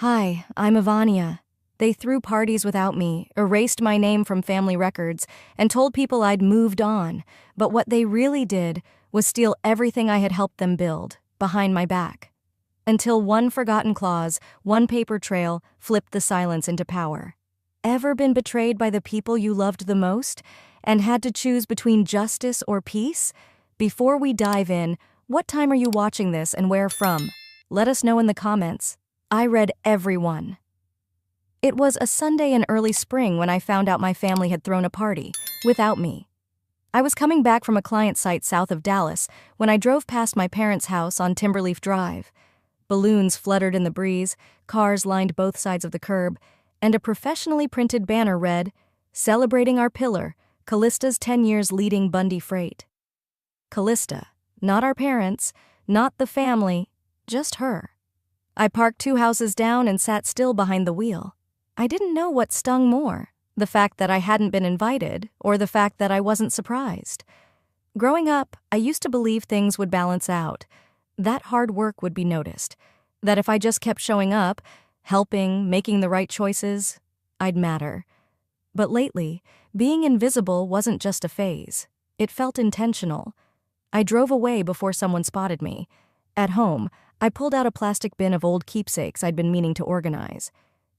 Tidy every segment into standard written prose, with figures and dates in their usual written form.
Hi, I'm Ivania. They threw parties without me, erased my name from family records, and told people I'd moved on. But what they really did was steal everything I had helped them build, behind my back. Until one forgotten clause, one paper trail, flipped the silence into power. Ever been betrayed by the people you loved the most, and had to choose between justice or peace? Before we dive in, what time are you watching this and where from? Let us know in the comments. I read every one. It was a Sunday in early spring when I found out my family had thrown a party, without me. I was coming back from a client site south of Dallas when I drove past my parents' house on Timberleaf Drive. Balloons fluttered in the breeze, cars lined both sides of the curb, and a professionally printed banner read, "Celebrating our pillar, Callista's 10 years leading Bundy freight." Callista, not our parents, not the family, just her. I parked 2 houses down and sat still behind the wheel. I didn't know what stung more, the fact that I hadn't been invited or the fact that I wasn't surprised. Growing up, I used to believe things would balance out, that hard work would be noticed, that if I just kept showing up, helping, making the right choices, I'd matter. But lately, being invisible wasn't just a phase. It felt intentional. I drove away before someone spotted me. At home, I pulled out a plastic bin of old keepsakes I'd been meaning to organize.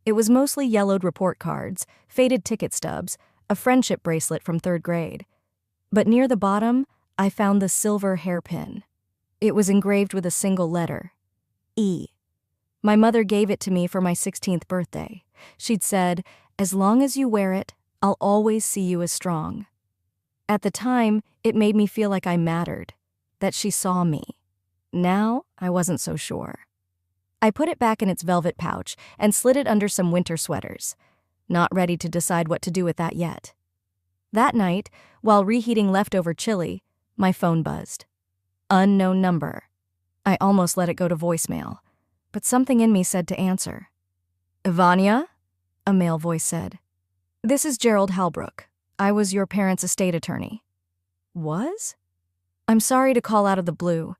It was mostly yellowed report cards, faded ticket stubs, a friendship bracelet from 3rd grade. But near the bottom, I found the silver hairpin. It was engraved with a single letter, E. My mother gave it to me for my 16th birthday. She'd said, "As long as you wear it, I'll always see you as strong." At the time, it made me feel like I mattered, that she saw me. Now, I wasn't so sure. I put it back in its velvet pouch and slid it under some winter sweaters, not ready to decide what to do with that yet. That night, while reheating leftover chili, my phone buzzed. Unknown number. I almost let it go to voicemail, but something in me said to answer. "Ivania?" a male voice said. "This is Gerald Halbrook. I was your parents' estate attorney." Was? "I'm sorry to call out of the blue,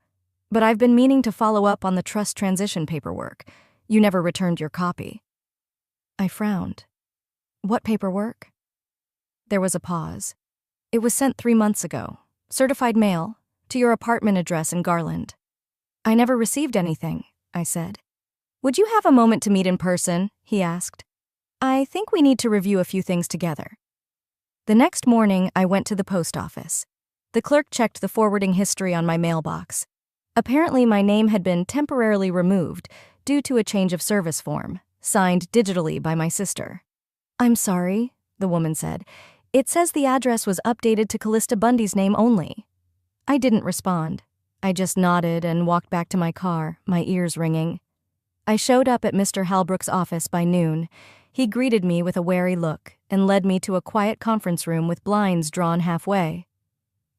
but I've been meaning to follow up on the trust transition paperwork. You never returned your copy." I frowned. "What paperwork?" There was a pause. "It was sent 3 months ago, certified mail, to your apartment address in Garland." "I never received anything," I said. "Would you have a moment to meet in person?" he asked. "I think we need to review a few things together." The next morning, I went to the post office. The clerk checked the forwarding history on my mailbox. Apparently, my name had been temporarily removed due to a change of service form, signed digitally by my sister. "I'm sorry," the woman said. "It says the address was updated to Callista Bundy's name only." I didn't respond. I just nodded and walked back to my car, my ears ringing. I showed up at Mr. Halbrook's office by noon. He greeted me with a wary look and led me to a quiet conference room with blinds drawn halfway.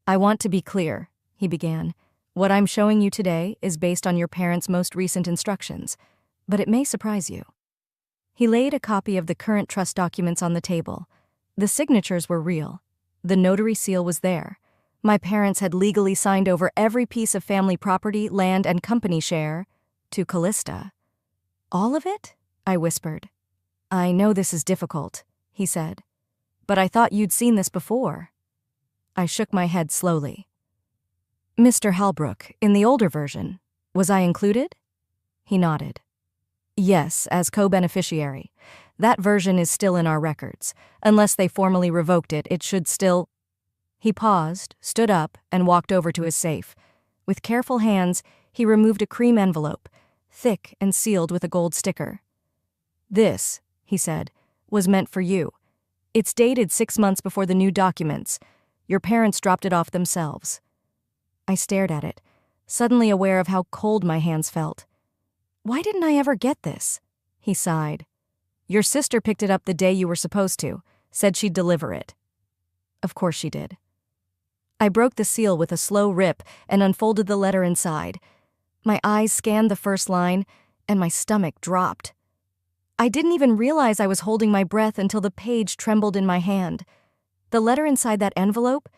"I want to be clear," he began. "What I'm showing you today is based on your parents' most recent instructions, but it may surprise you." He laid a copy of the current trust documents on the table. The signatures were real. The notary seal was there. My parents had legally signed over every piece of family property, land, and company share to Callista. "All of it?" I whispered. "I know this is difficult," he said, "but I thought you'd seen this before." I shook my head slowly. "Mr. Halbrook, in the older version, was I included?" He nodded. "Yes, as co-beneficiary. That version is still in our records. Unless they formally revoked it, it should still—" He paused, stood up, and walked over to his safe. With careful hands, he removed a cream envelope, thick and sealed with a gold sticker. "This," he said, "was meant for you. It's dated 6 months before the new documents. Your parents dropped it off themselves." I stared at it, suddenly aware of how cold my hands felt. "Why didn't I ever get this?" He sighed. "Your sister picked it up the day you were supposed to, said she'd deliver it." Of course she did. I broke the seal with a slow rip and unfolded the letter inside. My eyes scanned the first line, and my stomach dropped. I didn't even realize I was holding my breath until the page trembled in my hand. The letter inside that envelope,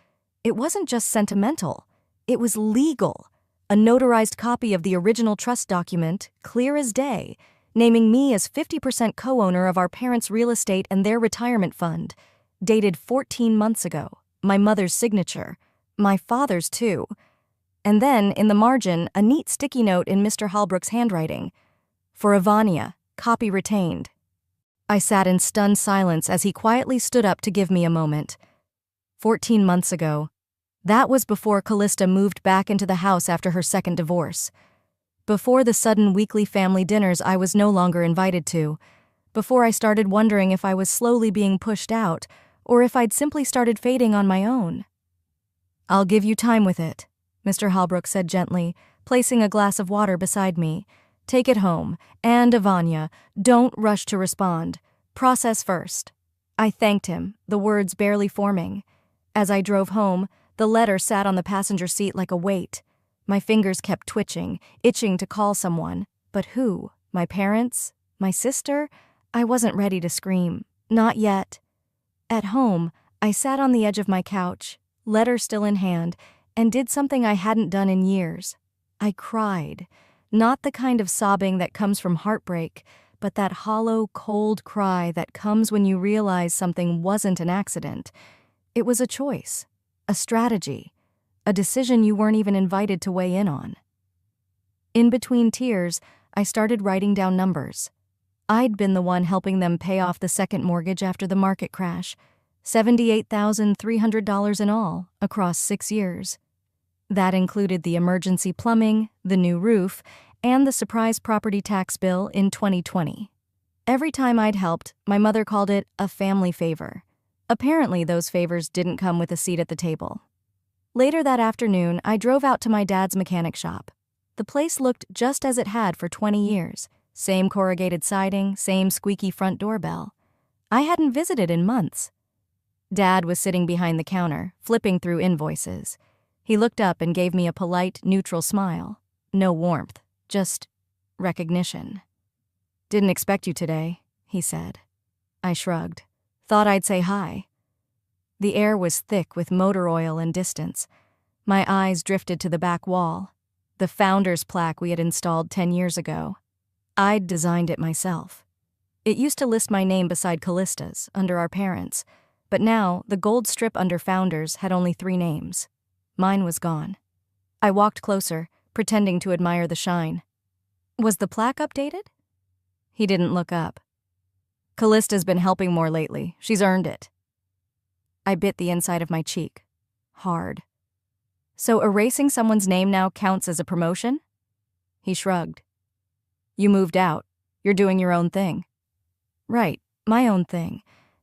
it wasn't just sentimental. It was legal, a notarized copy of the original trust document, clear as day. naming me as 50% co-owner of our parents' real estate and their retirement fund, dated 14 months ago, my mother's signature, my father's too. And then, in the margin, a neat sticky note in Mr. Holbrook's handwriting. For Ivania, copy retained. I sat in stunned silence as he quietly stood up to give me a moment. 14 months ago. That was before Callista moved back into the house after her second divorce. Before the sudden weekly family dinners I was no longer invited to. Before I started wondering if I was slowly being pushed out, or if I'd simply started fading on my own. "I'll give you time with it," Mr. Holbrook said gently, placing a glass of water beside me. "Take it home, and Ivania, don't rush to respond. Process first." I thanked him, the words barely forming. As I drove home, the letter sat on the passenger seat like a weight. My fingers kept twitching, itching to call someone. But who? My parents? My sister? I wasn't ready to scream. Not yet. At home, I sat on the edge of my couch, letter still in hand, and did something I hadn't done in years. I cried. Not the kind of sobbing that comes from heartbreak, but that hollow, cold cry that comes when you realize something wasn't an accident. It was a choice, a strategy, a decision you weren't even invited to weigh in on. In between tears, I started writing down numbers. I'd been the one helping them pay off the second mortgage after the market crash, $78,300 in all, across 6 years. That included the emergency plumbing, the new roof, and the surprise property tax bill in 2020. Every time I'd helped, my mother called it a family favor. Apparently, those favors didn't come with a seat at the table. Later that afternoon, I drove out to my dad's mechanic shop. The place looked just as it had for 20 years. Same corrugated siding, same squeaky front doorbell. I hadn't visited in months. Dad was sitting behind the counter, flipping through invoices. He looked up and gave me a polite, neutral smile. No warmth, just recognition. "Didn't expect you today," he said. I shrugged. Thought I'd say hi. The air was thick with motor oil and distance. My eyes drifted to the back wall, the founder's plaque we had installed 10 years ago. I'd designed it myself. It used to list my name beside Callista's, under our parents, but now the gold strip under Founders had only 3 names. Mine was gone. I walked closer, pretending to admire the shine. "Was the plaque updated?" He didn't look up. "Callista's been helping more lately. She's earned it." I bit the inside of my cheek. Hard. "So erasing someone's name now counts as a promotion?" He shrugged. "You moved out. You're doing your own thing." Right, my own thing.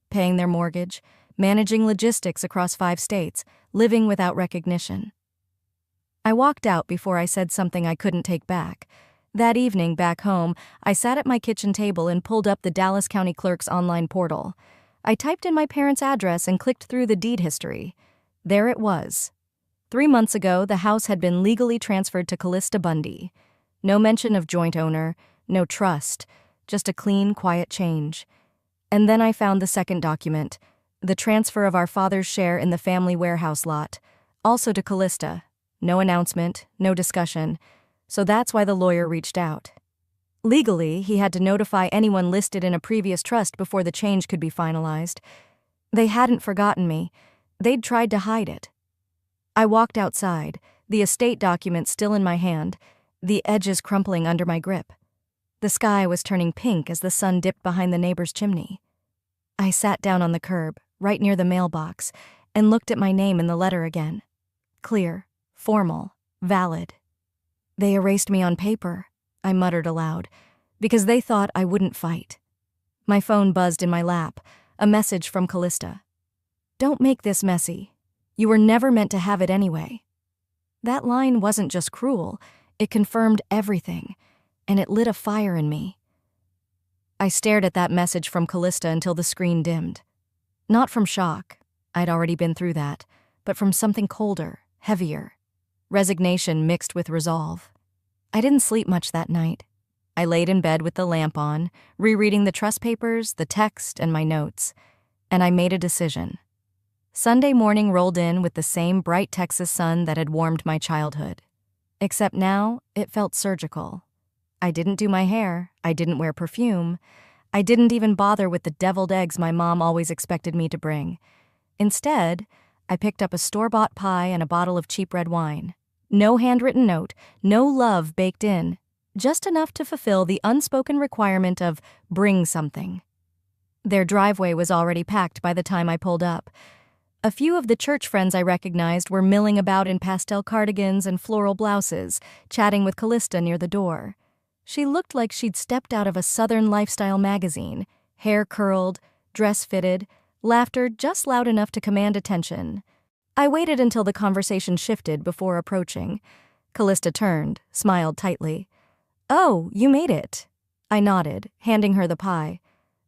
Paying their mortgage, managing logistics across 5 states, living without recognition. I walked out before I said something I couldn't take back. That evening, back home, I sat at my kitchen table and pulled up the Dallas County Clerk's online portal. I typed in my parents' address and clicked through the deed history. There it was. 3 months ago, the house had been legally transferred to Callista Bundy. No mention of joint owner, no trust, just a clean, quiet change. And then I found the second document, the transfer of our father's share in the family warehouse lot, also to Callista. No announcement, no discussion. So that's why the lawyer reached out. Legally, he had to notify anyone listed in a previous trust before the change could be finalized. They hadn't forgotten me. They'd tried to hide it. I walked outside, the estate document still in my hand, the edges crumpling under my grip. The sky was turning pink as the sun dipped behind the neighbor's chimney. I sat down on the curb, right near the mailbox, and looked at my name in the letter again. Clear, formal, valid. "They erased me on paper," I muttered aloud, because they thought I wouldn't fight. My phone buzzed in my lap, a message from Callista. "Don't make this messy. You were never meant to have it anyway." That line wasn't just cruel, it confirmed everything, and it lit a fire in me. I stared at that message from Callista until the screen dimmed. Not from shock, I'd already been through that, but from something colder, heavier. Resignation mixed with resolve. I didn't sleep much that night. I laid in bed with the lamp on, rereading the trust papers, the text, and my notes. And I made a decision. Sunday morning rolled in with the same bright Texas sun that had warmed my childhood. Except now, it felt surgical. I didn't do my hair. I didn't wear perfume. I didn't even bother with the deviled eggs my mom always expected me to bring. Instead, I picked up a store-bought pie and a bottle of cheap red wine. No handwritten note, no love baked in, just enough to fulfill the unspoken requirement of bring something. Their driveway was already packed by the time I pulled up. A few of the church friends I recognized were milling about in pastel cardigans and floral blouses, chatting with Callista near the door. She looked like she'd stepped out of a Southern lifestyle magazine, hair curled, dress fitted, laughter just loud enough to command attention. I waited until the conversation shifted before approaching. Callista turned, smiled tightly. "Oh, you made it." I nodded, handing her the pie.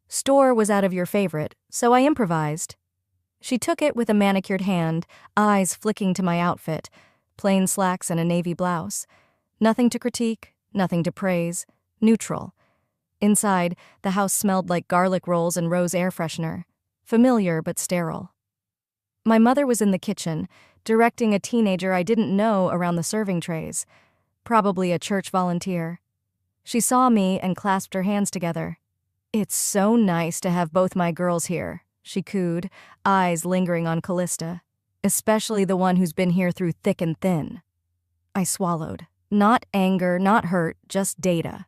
"Store was out of your favorite, so I improvised." She took it with a manicured hand, eyes flicking to my outfit, plain slacks and a navy blouse. Nothing to critique, nothing to praise, neutral. Inside, the house smelled like garlic rolls and rose air freshener, familiar but sterile. My mother was in the kitchen, directing a teenager I didn't know around the serving trays, probably a church volunteer. She saw me and clasped her hands together. "It's so nice to have both my girls here," she cooed, eyes lingering on Callista, "especially the one who's been here through thick and thin." I swallowed. Not anger, not hurt, just data.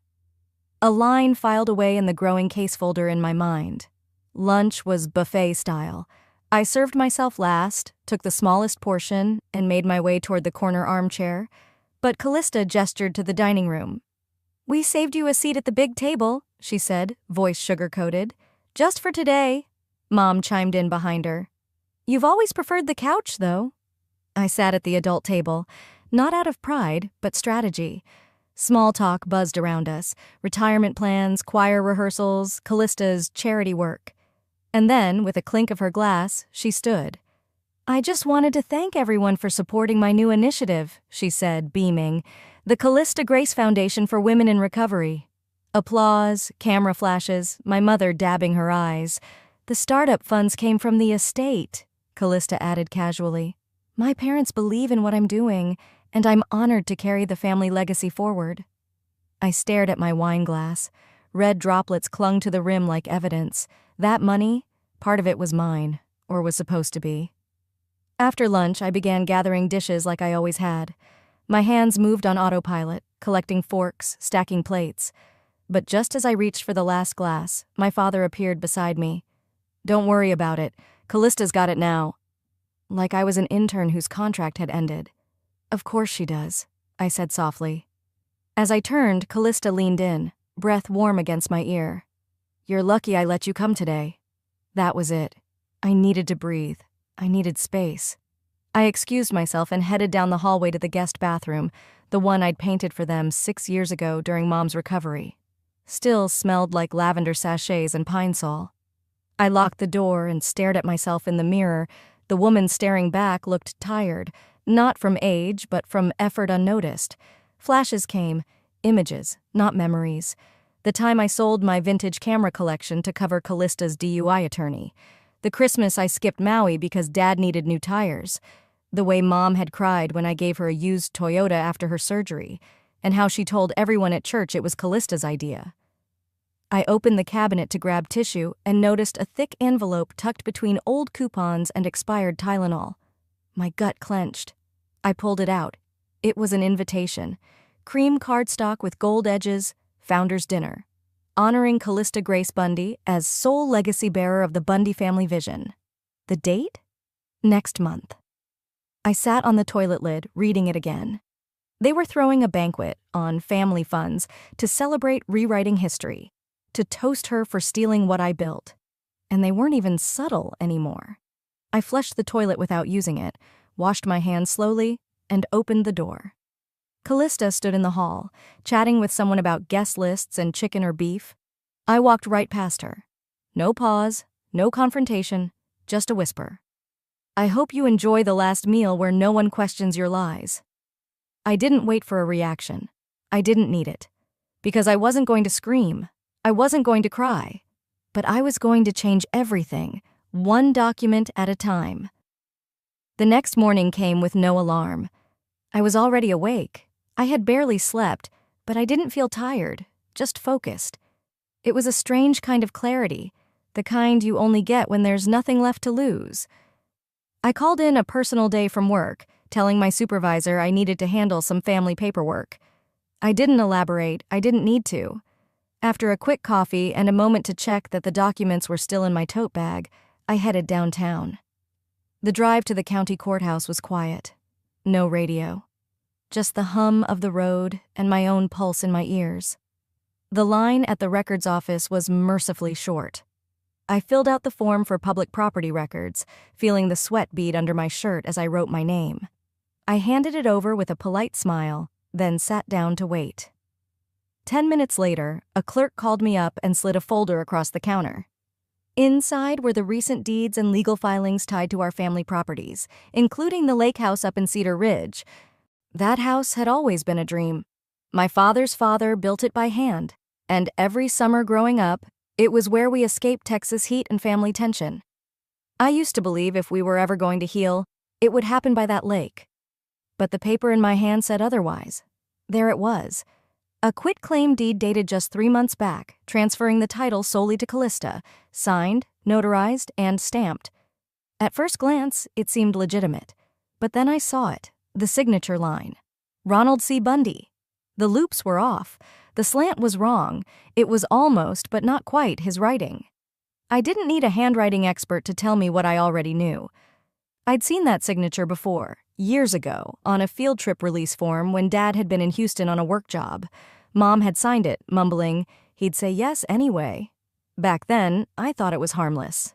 A line filed away in the growing case folder in my mind. Lunch was buffet style. I served myself last, took the smallest portion, and made my way toward the corner armchair, but Callista gestured to the dining room. "We saved you a seat at the big table," she said, voice sugar-coated. "Just for today." Mom chimed in behind her. "You've always preferred the couch, though." I sat at the adult table, not out of pride, but strategy. Small talk buzzed around us, retirement plans, choir rehearsals, Callista's charity work. And then, with a clink of her glass, she stood. "I just wanted to thank everyone for supporting my new initiative," she said, beaming. "The Callista Grace Foundation for Women in Recovery." Applause, camera flashes, my mother dabbing her eyes. "The startup funds came from the estate," Callista added casually. "My parents believe in what I'm doing, and I'm honored to carry the family legacy forward." I stared at my wine glass. Red droplets clung to the rim like evidence. That money, part of it was mine, or was supposed to be. After lunch, I began gathering dishes like I always had. My hands moved on autopilot, collecting forks, stacking plates. But just as I reached for the last glass, my father appeared beside me. "Don't worry about it. Callista's got it now." Like I was an intern whose contract had ended. "Of course she does," I said softly. As I turned, Callista leaned in, breath warm against my ear. "You're lucky I let you come today." That was it. I needed to breathe. I needed space. I excused myself and headed down the hallway to the guest bathroom, the one I'd painted for them 6 years ago during Mom's recovery. Still smelled like lavender sachets and pine sol. I locked the door and stared at myself in the mirror. The woman staring back looked tired, not from age, but from effort unnoticed. Flashes came, images, not memories. The time I sold my vintage camera collection to cover Callista's DUI attorney. The Christmas I skipped Maui because Dad needed new tires. The way Mom had cried when I gave her a used Toyota after her surgery, and how she told everyone at church it was Callista's idea. I opened the cabinet to grab tissue and noticed a thick envelope tucked between old coupons and expired Tylenol. My gut clenched. I pulled it out. It was an invitation. Cream cardstock with gold edges, Founder's Dinner. Honoring Callista Grace Bundy as sole legacy bearer of the Bundy family vision. The date? Next month. I sat on the toilet lid, reading it again. They were throwing a banquet on family funds to celebrate rewriting history, to toast her for stealing what I built. And they weren't even subtle anymore. I flushed the toilet without using it, washed my hands slowly, and opened the door. Callista stood in the hall, chatting with someone about guest lists and chicken or beef. I walked right past her. No pause, no confrontation, just a whisper. "I hope you enjoy the last meal where no one questions your lies." I didn't wait for a reaction. I didn't need it. Because I wasn't going to scream. I wasn't going to cry. But I was going to change everything, one document at a time. The next morning came with no alarm. I was already awake. I had barely slept, but I didn't feel tired, just focused. It was a strange kind of clarity, the kind you only get when there's nothing left to lose. I called in a personal day from work, telling my supervisor I needed to handle some family paperwork. I didn't elaborate, I didn't need to. After a quick coffee and a moment to check that the documents were still in my tote bag, I headed downtown. The drive to the county courthouse was quiet. No radio. Just the hum of the road and my own pulse in my ears. The line at the records office was mercifully short. I filled out the form for public property records, feeling the sweat bead under my shirt as I wrote my name. I handed it over with a polite smile, then sat down to wait. 10 minutes later, a clerk called me up and slid a folder across the counter. Inside were the recent deeds and legal filings tied to our family properties, including the lake house up in Cedar Ridge. That house had always been a dream. My father's father built it by hand, and every summer growing up, it was where we escaped Texas heat and family tension. I used to believe if we were ever going to heal, it would happen by that lake. But the paper in my hand said otherwise. There it was. A quitclaim deed dated just 3 months back, transferring the title solely to Callista, signed, notarized, and stamped. At first glance, it seemed legitimate. But then I saw it, the signature line. Ronald C. Bundy. The loops were off. The slant was wrong. It was almost, but not quite, his writing. I didn't need a handwriting expert to tell me what I already knew. I'd seen that signature before, years ago, on a field trip release form when Dad had been in Houston on a work job. Mom had signed it, mumbling, he'd say yes anyway. Back then, I thought it was harmless.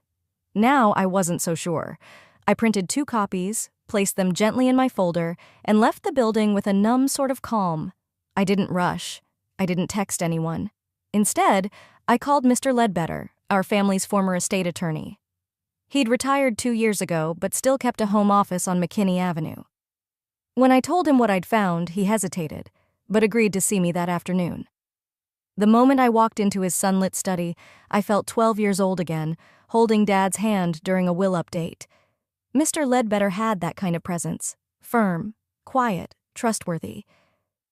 Now I wasn't so sure. I printed 2 copies, placed them gently in my folder, and left the building with a numb sort of calm. I didn't rush. I didn't text anyone. Instead, I called Mr. Ledbetter, our family's former estate attorney. He'd retired 2 years ago, but still kept a home office on McKinney Avenue. When I told him what I'd found, he hesitated, but agreed to see me that afternoon. The moment I walked into his sunlit study, I felt 12 years old again, holding Dad's hand during a will update. Mr. Ledbetter had that kind of presence, firm, quiet, trustworthy.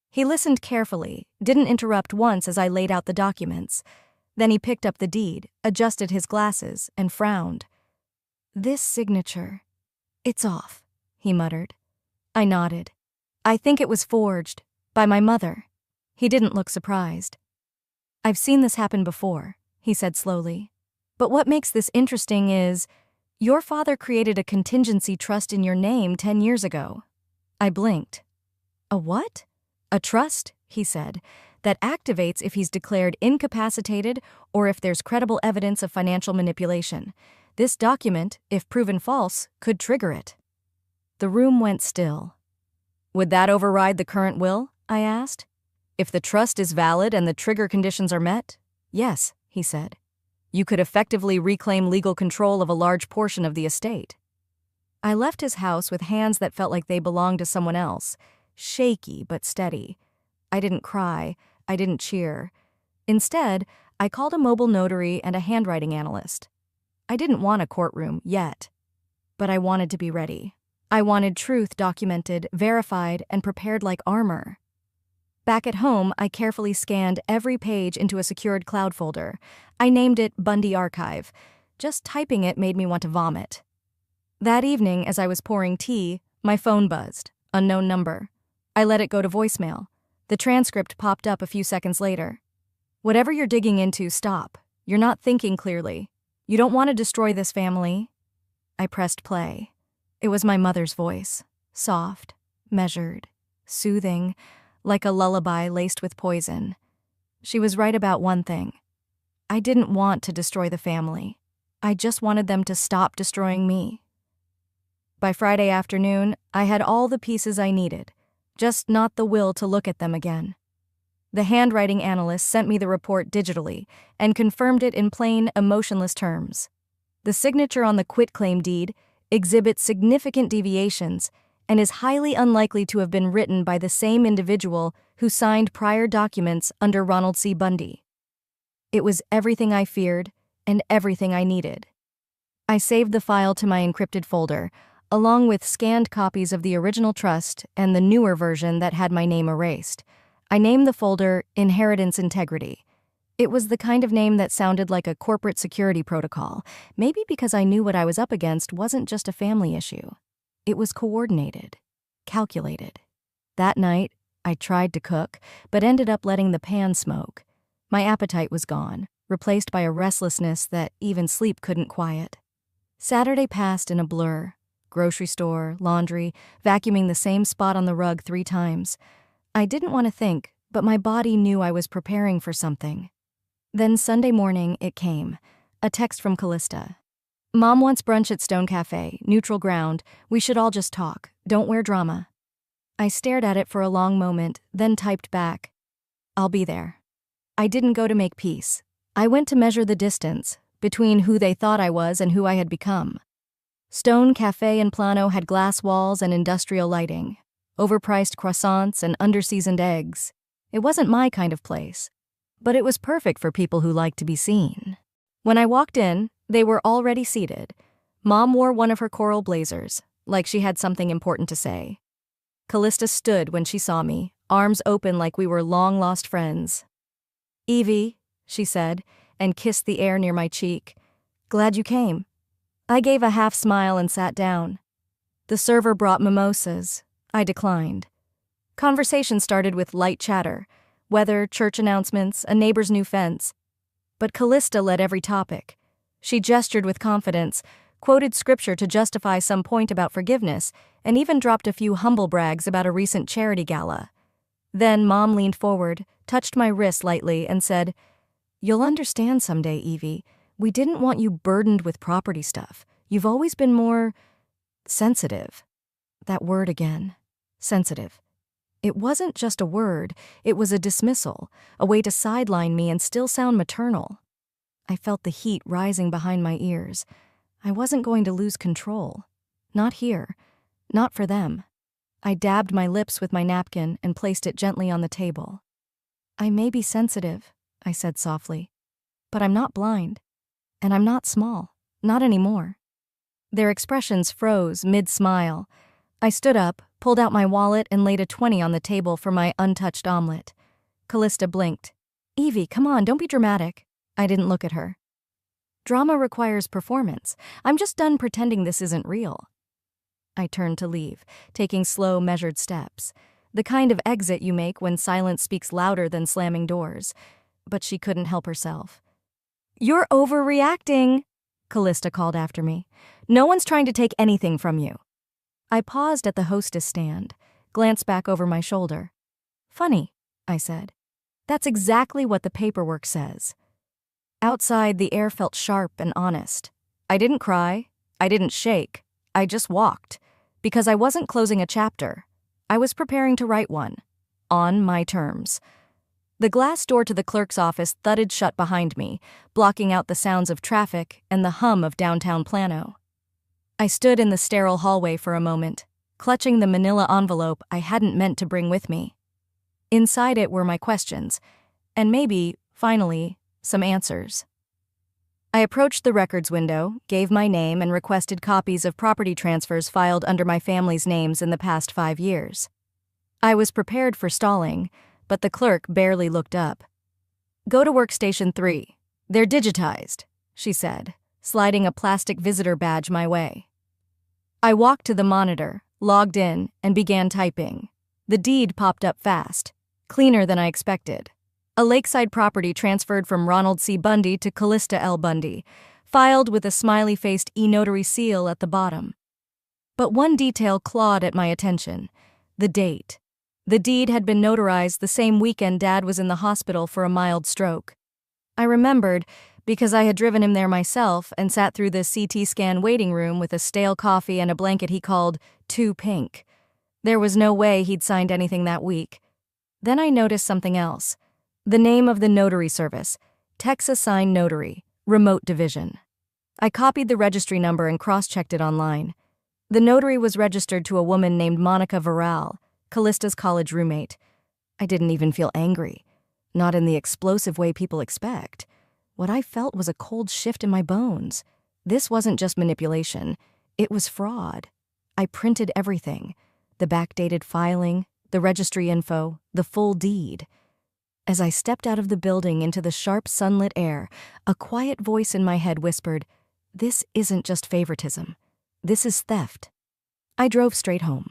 He listened carefully, didn't interrupt once as I laid out the documents. Then he picked up the deed, adjusted his glasses, and frowned. "This signature. It's off," he muttered. I nodded. "I think it was forged. By my mother." He didn't look surprised. "I've seen this happen before," he said slowly. "But what makes this interesting is, your father created a contingency trust in your name 10 years ago." I blinked. "A what?" "A trust," he said, "that activates if he's declared incapacitated or if there's credible evidence of financial manipulation. This document, if proven false, could trigger it." The room went still. "Would that override the current will?" I asked. "If the trust is valid and the trigger conditions are met?" "Yes," he said. "You could effectively reclaim legal control of a large portion of the estate." I left his house with hands that felt like they belonged to someone else, shaky but steady. I didn't cry. I didn't cheer. Instead, I called a mobile notary and a handwriting analyst. I didn't want a courtroom yet, but I wanted to be ready. I wanted truth documented, verified, and prepared like armor. Back at home, I carefully scanned every page into a secured cloud folder. I named it Bundy Archive. Just typing it made me want to vomit. That evening, as I was pouring tea, my phone buzzed. Unknown number. I let it go to voicemail. The transcript popped up a few seconds later. "Whatever you're digging into, stop. You're not thinking clearly. You don't want to destroy this family." I pressed play. It was my mother's voice, soft, measured, soothing, like a lullaby laced with poison. She was right about one thing. I didn't want to destroy the family. I just wanted them to stop destroying me. By Friday afternoon, I had all the pieces I needed, just not the will to look at them again. The handwriting analyst sent me the report digitally and confirmed it in plain, emotionless terms. The signature on the quitclaim deed exhibits significant deviations and is highly unlikely to have been written by the same individual who signed prior documents under Ronald C. Bundy. It was everything I feared and everything I needed. I saved the file to my encrypted folder, along with scanned copies of the original trust and the newer version that had my name erased. I named the folder Inheritance Integrity. It was the kind of name that sounded like a corporate security protocol, maybe because I knew what I was up against wasn't just a family issue. It was coordinated, calculated. That night, I tried to cook, but ended up letting the pan smoke. My appetite was gone, replaced by a restlessness that even sleep couldn't quiet. Saturday passed in a blur. Grocery store, laundry, vacuuming the same spot on the rug 3 times. I didn't want to think, but my body knew I was preparing for something. Then Sunday morning, it came. A text from Callista. Mom wants brunch at Stone Cafe, neutral ground. We should all just talk. Don't wear drama. I stared at it for a long moment, then typed back. I'll be there. I didn't go to make peace. I went to measure the distance between who they thought I was and who I had become. Stone Cafe in Plano had glass walls and industrial lighting, overpriced croissants and underseasoned eggs. It wasn't my kind of place, but it was perfect for people who liked to be seen. When I walked in, they were already seated. Mom wore one of her coral blazers, like she had something important to say. Callista stood when she saw me, arms open like we were long-lost friends. Evie, she said, and kissed the air near my cheek. Glad you came. I gave a half smile and sat down. The server brought mimosas. I declined. Conversation started with light chatter, weather, church announcements, a neighbor's new fence. But Callista led every topic. She gestured with confidence, quoted scripture to justify some point about forgiveness, and even dropped a few humble brags about a recent charity gala. Then Mom leaned forward, touched my wrist lightly, and said, You'll understand someday, Evie. We didn't want you burdened with property stuff. You've always been more sensitive. That word again. Sensitive. It wasn't just a word, it was a dismissal, a way to sideline me and still sound maternal. I felt the heat rising behind my ears. I wasn't going to lose control. Not here. Not for them. I dabbed my lips with my napkin and placed it gently on the table. I may be sensitive, I said softly, but I'm not blind. And I'm not small. Not anymore. Their expressions froze mid-smile. I stood up, pulled out my wallet, and laid a 20 on the table for my untouched omelet. Callista blinked. Evie, come on, don't be dramatic. I didn't look at her. Drama requires performance. I'm just done pretending this isn't real. I turned to leave, taking slow, measured steps. The kind of exit you make when silence speaks louder than slamming doors. But she couldn't help herself. You're overreacting, Callista called after me. No one's trying to take anything from you. I paused at the hostess stand, glanced back over my shoulder. Funny, I said. That's exactly what the paperwork says. Outside, the air felt sharp and honest. I didn't cry. I didn't shake. I just walked. Because I wasn't closing a chapter. I was preparing to write one. On my terms. The glass door to the clerk's office thudded shut behind me, blocking out the sounds of traffic and the hum of downtown Plano. I stood in the sterile hallway for a moment, clutching the manila envelope I hadn't meant to bring with me. Inside it were my questions, and maybe, finally, some answers. I approached the records window, gave my name, and requested copies of property transfers filed under my family's names in the past 5 years. I was prepared for stalling, but the clerk barely looked up. Go to workstation 3. They're digitized, she said, sliding a plastic visitor badge my way. I walked to the monitor, logged in, and began typing. The deed popped up fast, cleaner than I expected. A lakeside property transferred from Ronald C. Bundy to Callista L. Bundy, filed with a smiley-faced e-notary seal at the bottom. But one detail clawed at my attention: the date. The deed had been notarized the same weekend Dad was in the hospital for a mild stroke. I remembered because I had driven him there myself and sat through the CT scan waiting room with a stale coffee and a blanket he called too pink. There was no way he'd signed anything that week. Then I noticed something else. The name of the notary service, Texas Sign Notary, Remote Division. I copied the registry number and cross-checked it online. The notary was registered to a woman named Monica Varral, Callista's college roommate. I didn't even feel angry. Not in the explosive way people expect. What I felt was a cold shift in my bones. This wasn't just manipulation. It was fraud. I printed everything. The backdated filing, the registry info, the full deed. As I stepped out of the building into the sharp sunlit air, a quiet voice in my head whispered, "This isn't just favoritism. This is theft." I drove straight home.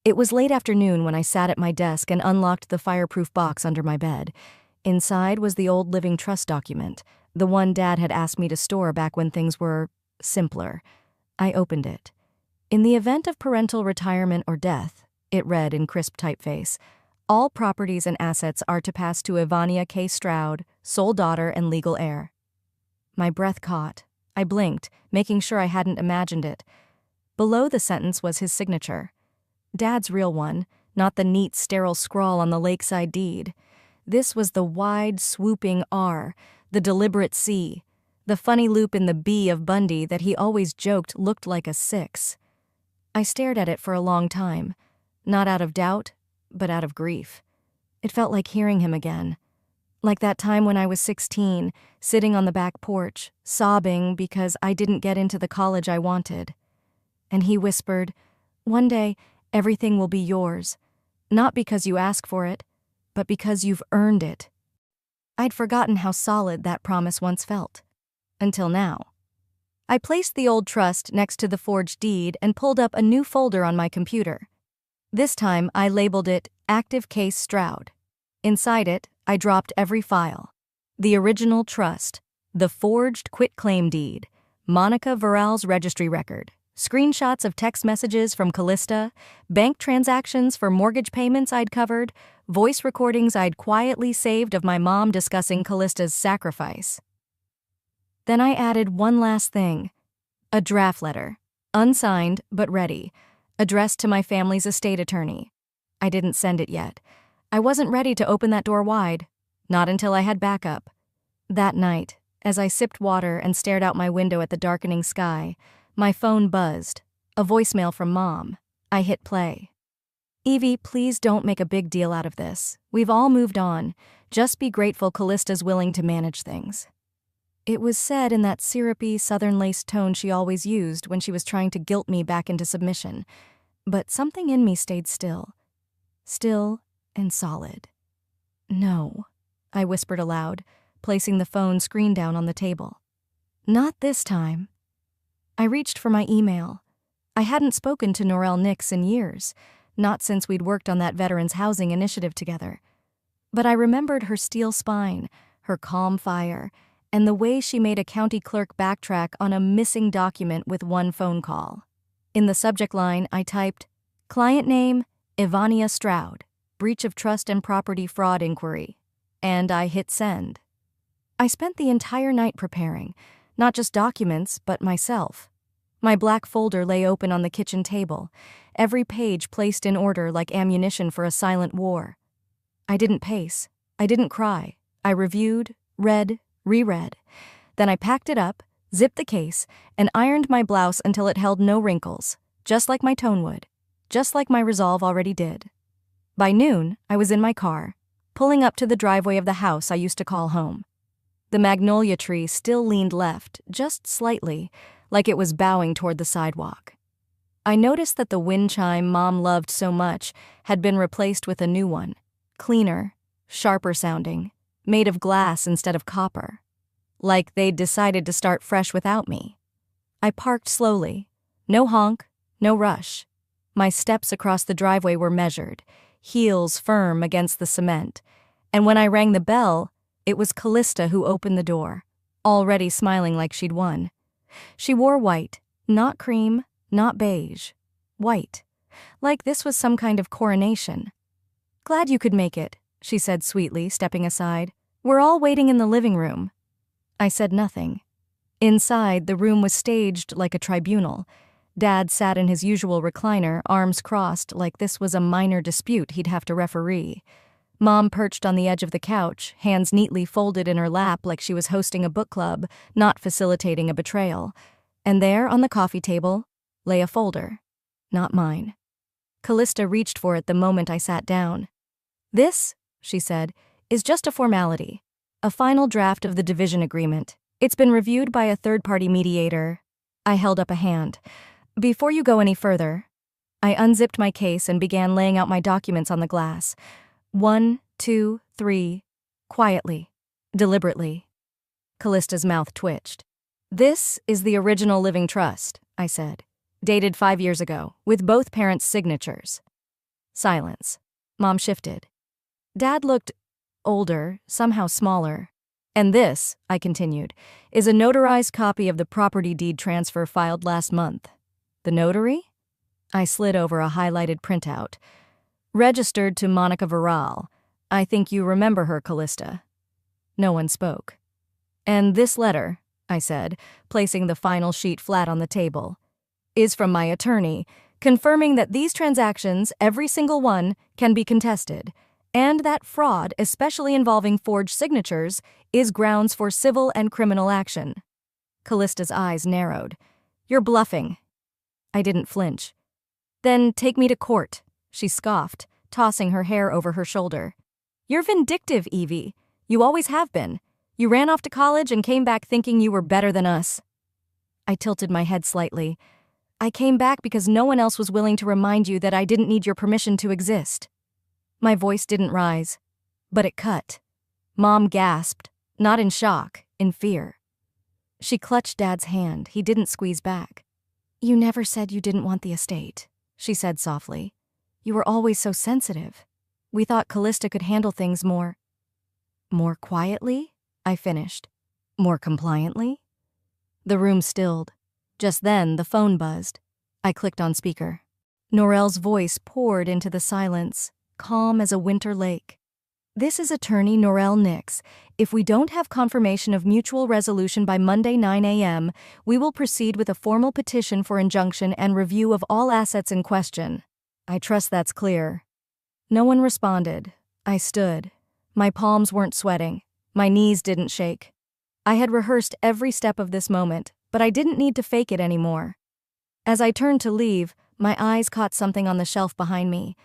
It was late afternoon when I sat at my desk and unlocked the fireproof box under my bed. Inside was the old living trust document, the one Dad had asked me to store back when things were simpler. I opened it. In the event of parental retirement or death, it read in crisp typeface, "All properties and assets are to pass to Ivania K. Stroud, sole daughter and legal heir." My breath caught. I blinked, making sure I hadn't imagined it. Below the sentence was his signature. Dad's real one, not the neat, sterile scrawl on the lakeside deed. This was the wide, swooping R, the deliberate C, the funny loop in the B of Bundy that he always joked looked like a 6. I stared at it for a long time, not out of doubt, but out of grief. It felt like hearing him again. Like that time when I was 16, sitting on the back porch, sobbing because I didn't get into the college I wanted. And he whispered, "One day, everything will be yours. Not because you ask for it, but because you've earned it." I'd forgotten how solid that promise once felt. Until now. I placed the old trust next to the forged deed and pulled up a new folder on my computer. This time, I labeled it Active Case Stroud. Inside it, I dropped every file. The original trust, the forged quitclaim deed, Monica Veral's registry record, screenshots of text messages from Callista, bank transactions for mortgage payments I'd covered, voice recordings I'd quietly saved of my mom discussing Callista's sacrifice. Then I added one last thing, a draft letter, unsigned but ready, addressed to my family's estate attorney. I didn't send it yet. I wasn't ready to open that door wide, not until I had backup. That night, as I sipped water and stared out my window at the darkening sky, my phone buzzed, a voicemail from Mom. I hit play. "Evie, please don't make a big deal out of this. We've all moved on. Just be grateful Callista's willing to manage things." It was said in that syrupy, southern-laced tone she always used when she was trying to guilt me back into submission. But something in me stayed still. Still and solid. "No," I whispered aloud, placing the phone screen down on the table. "Not this time." I reached for my email. I hadn't spoken to Norelle Nix in years, not since we'd worked on that veterans' housing initiative together. But I remembered her steel spine, her calm fire, and the way she made a county clerk backtrack on a missing document with one phone call. In the subject line, I typed, "Client name, Ivania Stroud, breach of trust and property fraud inquiry," and I hit send. I spent the entire night preparing, not just documents, but myself. My black folder lay open on the kitchen table, every page placed in order like ammunition for a silent war. I didn't pace. I didn't cry. I reviewed, read, reread. Then I packed it up, zipped the case, and ironed my blouse until it held no wrinkles, just like my tone would, just like my resolve already did. By noon, I was in my car, pulling up to the driveway of the house I used to call home. The magnolia tree still leaned left, just slightly, like it was bowing toward the sidewalk. I noticed that the wind chime Mom loved so much had been replaced with a new one, cleaner, sharper sounding, made of glass instead of copper. Like they'd decided to start fresh without me. I parked slowly. No honk, no rush. My steps across the driveway were measured, heels firm against the cement. And when I rang the bell, it was Callista who opened the door, already smiling like she'd won. She wore white, not cream, not beige. White. Like this was some kind of coronation. "Glad you could make it," she said sweetly, stepping aside. "We're all waiting in the living room." I said nothing. Inside, the room was staged like a tribunal. Dad sat in his usual recliner, arms crossed, like this was a minor dispute he'd have to referee. Mom perched on the edge of the couch, hands neatly folded in her lap like she was hosting a book club, not facilitating a betrayal. And there, on the coffee table, lay a folder. Not mine. Callista reached for it the moment I sat down. "This," she said, "is just a formality. A final draft of the division agreement. It's been reviewed by a third-party mediator." I held up a hand. "Before you go any further..." I unzipped my case and began laying out my documents on the glass. 1, 2, 3, quietly, deliberately. Callista's mouth twitched. "This is the original living trust," I said, "dated 5 years ago, with both parents' signatures." Silence. Mom shifted. Dad looked older, somehow smaller. "And this," I continued, "is a notarized copy of the property deed transfer filed last month." "The notary?" I slid over a highlighted printout. "Registered to Monica Viral. I think you remember her, Callista." No one spoke. "And this letter," I said, placing the final sheet flat on the table, "is from my attorney, confirming that these transactions, every single one, can be contested, and that fraud, especially involving forged signatures, is grounds for civil and criminal action." Callista's eyes narrowed. "You're bluffing." I didn't flinch. "Then take me to court," she scoffed, tossing her hair over her shoulder. "You're vindictive, Evie. You always have been. You ran off to college and came back thinking you were better than us." I tilted my head slightly. "I came back because no one else was willing to remind you that I didn't need your permission to exist." My voice didn't rise, but it cut. Mom gasped, not in shock, in fear. She clutched Dad's hand. He didn't squeeze back. "You never said you didn't want the estate," she said softly. "You were always so sensitive. We thought Callista could handle things more quietly?" I finished. "More compliantly?" The room stilled. Just then, the phone buzzed. I clicked on speaker. Norel's voice poured into the silence, calm as a winter lake. "This is attorney Norel Nix. If we don't have confirmation of mutual resolution by Monday 9 a.m., we will proceed with a formal petition for injunction and review of all assets in question. I trust that's clear." No one responded. I stood. My palms weren't sweating. My knees didn't shake. I had rehearsed every step of this moment, but I didn't need to fake it anymore. As I turned to leave, my eyes caught something on the shelf behind me.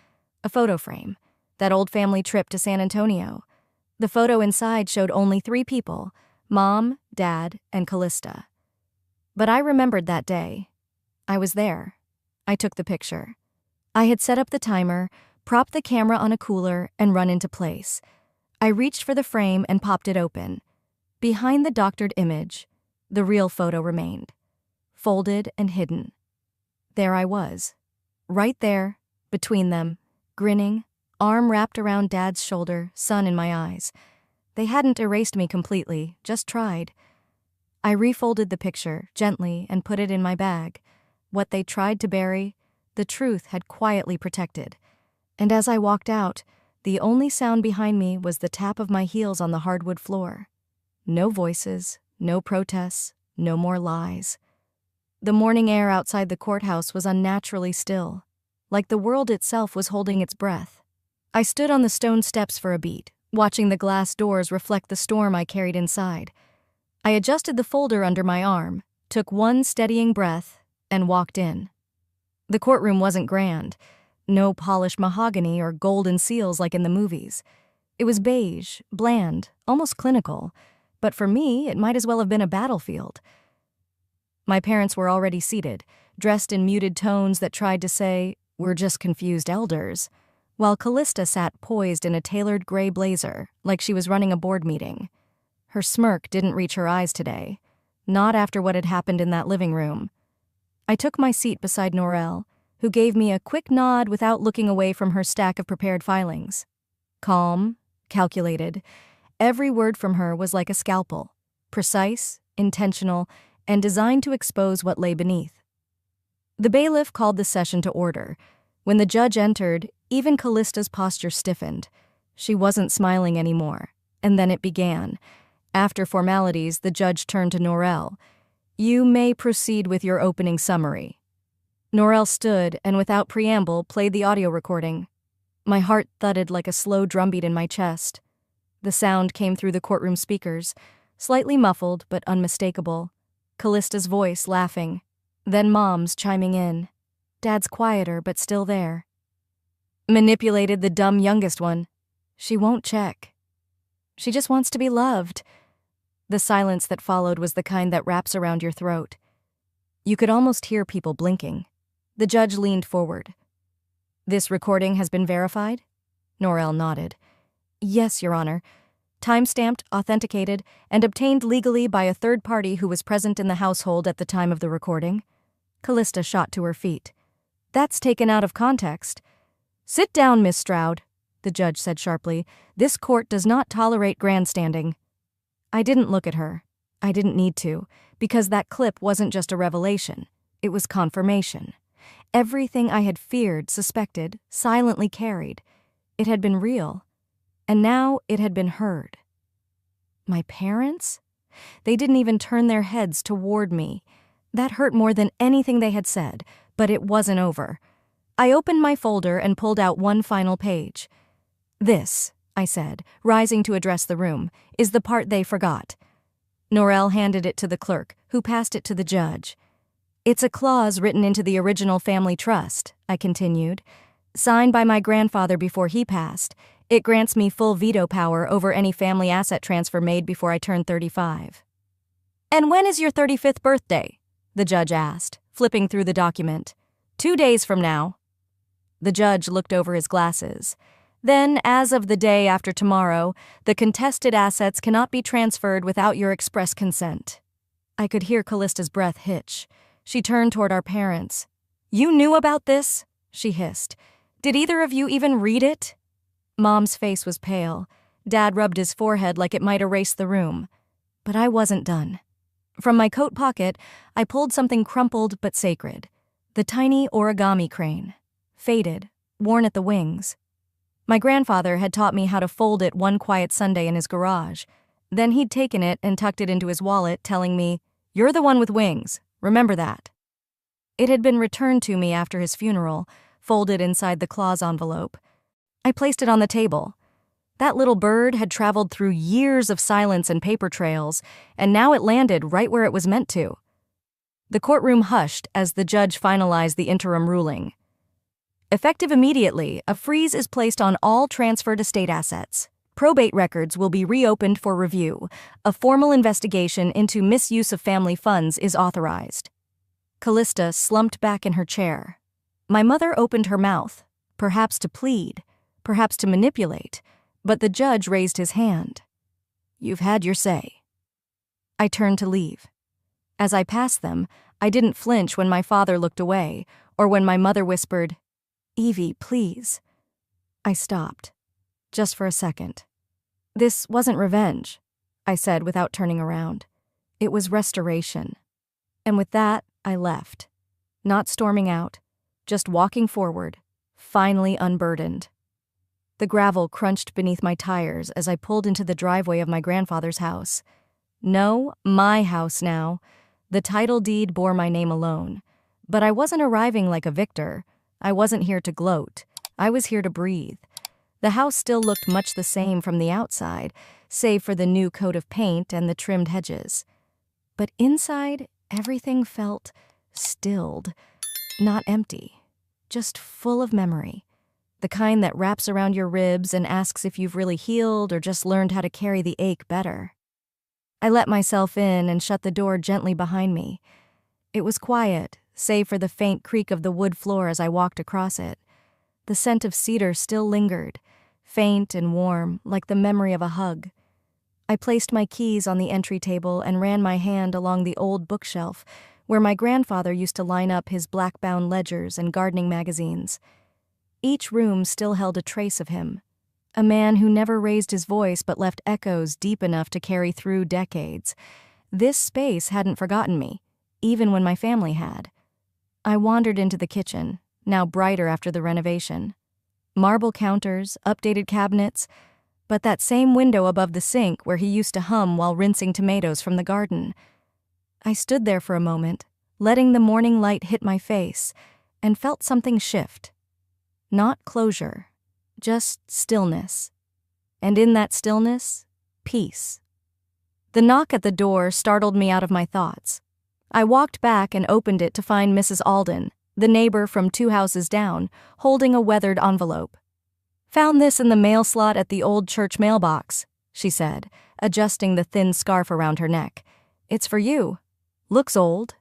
A photo frame. That old family trip to San Antonio. The photo inside showed only 3 people: Mom, Dad, and Callista. But I remembered that day. I was there. I took the picture. I had set up the timer, propped the camera on a cooler, and run into place. I reached for the frame and popped it open. Behind the doctored image, the real photo remained, folded and hidden. There I was, right there, between them, grinning, arm wrapped around Dad's shoulder, sun in my eyes. They hadn't erased me completely, just tried. I refolded the picture, gently, and put it in my bag. What they tried to bury, the truth had quietly protected. And as I walked out, the only sound behind me was the tap of my heels on the hardwood floor. No voices, no protests, no more lies. The morning air outside the courthouse was unnaturally still, like the world itself was holding its breath. I stood on the stone steps for a beat, watching the glass doors reflect the storm I carried inside. I adjusted the folder under my arm, took one steadying breath, and walked in. The courtroom wasn't grand. No polished mahogany or golden seals like in the movies. It was beige, bland, almost clinical, but for me, it might as well have been a battlefield. My parents were already seated, dressed in muted tones that tried to say, "We're just confused elders," while Callista sat poised in a tailored gray blazer, like she was running a board meeting. Her smirk didn't reach her eyes today, not after what had happened in that living room. I took my seat beside Norel, who gave me a quick nod without looking away from her stack of prepared filings. Calm, calculated, every word from her was like a scalpel, precise, intentional, and designed to expose what lay beneath. The bailiff called the session to order. When the judge entered, even Callista's posture stiffened. She wasn't smiling anymore, and then it began. After formalities, the judge turned to Norel. "You may proceed with your opening summary." Norel stood and without preamble played the audio recording. My heart thudded like a slow drumbeat in my chest. The sound came through the courtroom speakers, slightly muffled but unmistakable. Callista's voice laughing, then Mom's chiming in. Dad's quieter but still there. "Manipulated the dumb youngest one. She won't check. She just wants to be loved." The silence that followed was the kind that wraps around your throat. You could almost hear people blinking. The judge leaned forward, This recording has been verified? Norel nodded. Yes, Your Honor. Time-stamped, authenticated, and obtained legally by a third party who was present in the household at the time of the recording. Callista shot to her feet. That's taken out of context. Sit down, Miss Stroud, the judge said sharply. This court does not tolerate grandstanding. I didn't look at her. I didn't need to, because that clip wasn't just a revelation. It was confirmation. Everything I had feared, suspected, silently carried. It had been real. And now it had been heard. My parents? They didn't even turn their heads toward me. That hurt more than anything they had said, but it wasn't over. I opened my folder and pulled out one final page. This, I said, rising to address the room, is the part they forgot. Norel handed it to the clerk, who passed it to the judge. It's a clause written into the original family trust, I continued. Signed by my grandfather before he passed. It grants me full veto power over any family asset transfer made before I turn 35. And when is your 35th birthday? The judge asked, flipping through the document. 2 days from now. The judge looked over his glasses. Then, as of the day after tomorrow, the contested assets cannot be transferred without your express consent. I could hear Callista's breath hitch. She turned toward our parents. You knew about this? She hissed. Did either of you even read it? Mom's face was pale. Dad rubbed his forehead like it might erase the room. But I wasn't done. From my coat pocket, I pulled something crumpled but sacred. The tiny origami crane. Faded, worn at the wings. My grandfather had taught me how to fold it one quiet Sunday in his garage. Then he'd taken it and tucked it into his wallet, telling me, "You're the one with wings. Remember that." It had been returned to me after his funeral, folded inside the clause envelope. I placed it on the table. That little bird had traveled through years of silence and paper trails, and now it landed right where it was meant to. The courtroom hushed as the judge finalized the interim ruling. Effective immediately, a freeze is placed on all transferred estate assets. Probate records will be reopened for review. A formal investigation into misuse of family funds is authorized. Callista slumped back in her chair. My mother opened her mouth, perhaps to plead, perhaps to manipulate, but the judge raised his hand. You've had your say. I turned to leave. As I passed them, I didn't flinch when my father looked away, or when my mother whispered, Evie, please. I stopped, just for a second. This wasn't revenge, I said without turning around. It was restoration. And with that, I left. Not storming out, just walking forward, finally unburdened. The gravel crunched beneath my tires as I pulled into the driveway of my grandfather's house. No, my house now. The title deed bore my name alone. But I wasn't arriving like a victor. I wasn't here to gloat. I was here to breathe. The house still looked much the same from the outside, save for the new coat of paint and the trimmed hedges. But inside, everything felt stilled, not empty, just full of memory. The kind that wraps around your ribs and asks if you've really healed or just learned how to carry the ache better. I let myself in and shut the door gently behind me. It was quiet, save for the faint creak of the wood floor as I walked across it. The scent of cedar still lingered, faint and warm, like the memory of a hug. I placed my keys on the entry table and ran my hand along the old bookshelf where my grandfather used to line up his black-bound ledgers and gardening magazines. Each room still held a trace of him, a man who never raised his voice but left echoes deep enough to carry through decades. This space hadn't forgotten me, even when my family had. I wandered into the kitchen, now brighter after the renovation. Marble counters, updated cabinets, but that same window above the sink where he used to hum while rinsing tomatoes from the garden. I stood there for a moment, letting the morning light hit my face, and felt something shift. Not closure, just stillness. And in that stillness, peace. The knock at the door startled me out of my thoughts. I walked back and opened it to find Mrs. Alden, the neighbor from 2 houses down, holding a weathered envelope. Found this in the mail slot at the old church mailbox, she said, adjusting the thin scarf around her neck. It's for you. Looks old.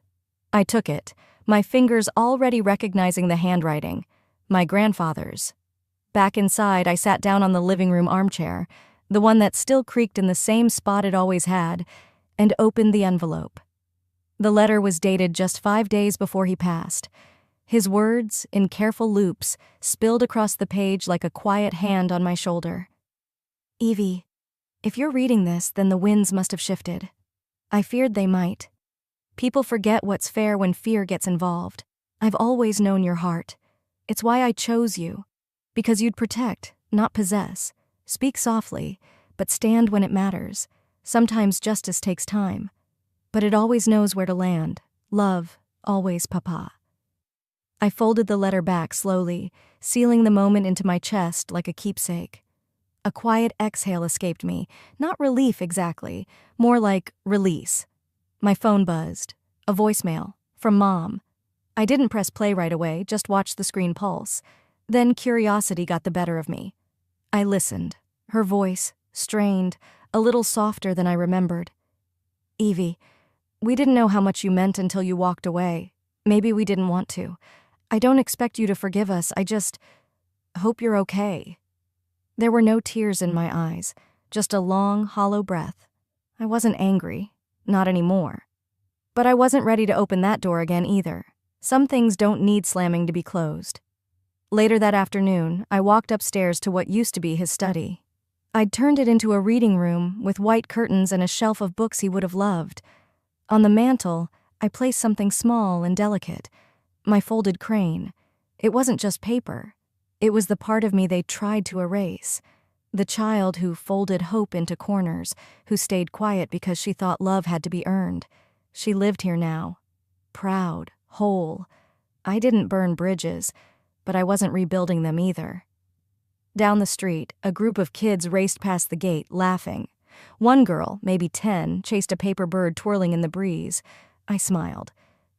I took it, my fingers already recognizing the handwriting. My grandfather's. Back inside, I sat down on the living room armchair, the one that still creaked in the same spot it always had, and opened the envelope. The letter was dated just 5 days before he passed. His words, in careful loops, spilled across the page like a quiet hand on my shoulder. Evie, if you're reading this, then the winds must have shifted. I feared they might. People forget what's fair when fear gets involved. I've always known your heart. It's why I chose you. Because you'd protect, not possess. Speak softly, but stand when it matters. Sometimes justice takes time. But it always knows where to land. Love, always, Papa. I folded the letter back slowly, sealing the moment into my chest like a keepsake. A quiet exhale escaped me, not relief exactly, more like release. My phone buzzed. A voicemail. From Mom. I didn't press play right away, just watched the screen pulse. Then curiosity got the better of me. I listened. Her voice, strained, a little softer than I remembered. Evie, we didn't know how much you meant until you walked away. Maybe we didn't want to. I don't expect you to forgive us, I just hope you're okay. There were no tears in my eyes, just a long, hollow breath. I wasn't angry, not anymore. But I wasn't ready to open that door again either. Some things don't need slamming to be closed. Later that afternoon, I walked upstairs to what used to be his study. I'd turned it into a reading room with white curtains and a shelf of books he would have loved. On the mantel, I placed something small and delicate. My folded crane. It wasn't just paper. It was the part of me they tried to erase. The child who folded hope into corners, who stayed quiet because she thought love had to be earned. She lived here now. Proud, whole. I didn't burn bridges, but I wasn't rebuilding them either. Down the street, a group of kids raced past the gate, laughing. One girl, maybe 10, chased a paper bird twirling in the breeze. I smiled,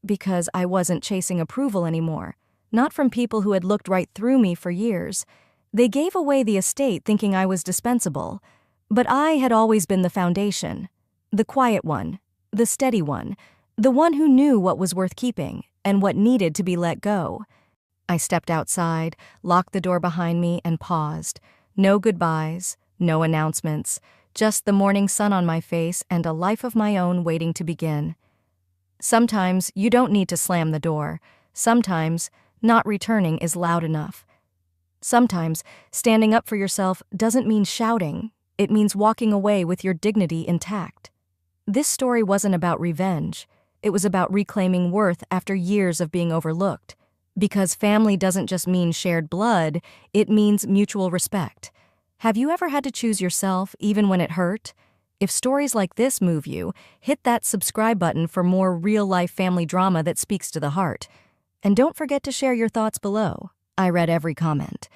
because I wasn't chasing approval anymore. Not from people who had looked right through me for years. They gave away the estate thinking I was dispensable. But I had always been the foundation. The quiet one, the steady one, the one who knew what was worth keeping and what needed to be let go. I stepped outside, locked the door behind me, and paused. No goodbyes, no announcements, just the morning sun on my face and a life of my own waiting to begin. Sometimes you don't need to slam the door. Sometimes not returning is loud enough. Sometimes standing up for yourself doesn't mean shouting. It means walking away with your dignity intact. This story wasn't about revenge. It was about reclaiming worth after years of being overlooked. Because family doesn't just mean shared blood, it means mutual respect. Have you ever had to choose yourself even when it hurt? If stories like this move you, hit that subscribe button for more real-life family drama that speaks to the heart. And don't forget to share your thoughts below. I read every comment.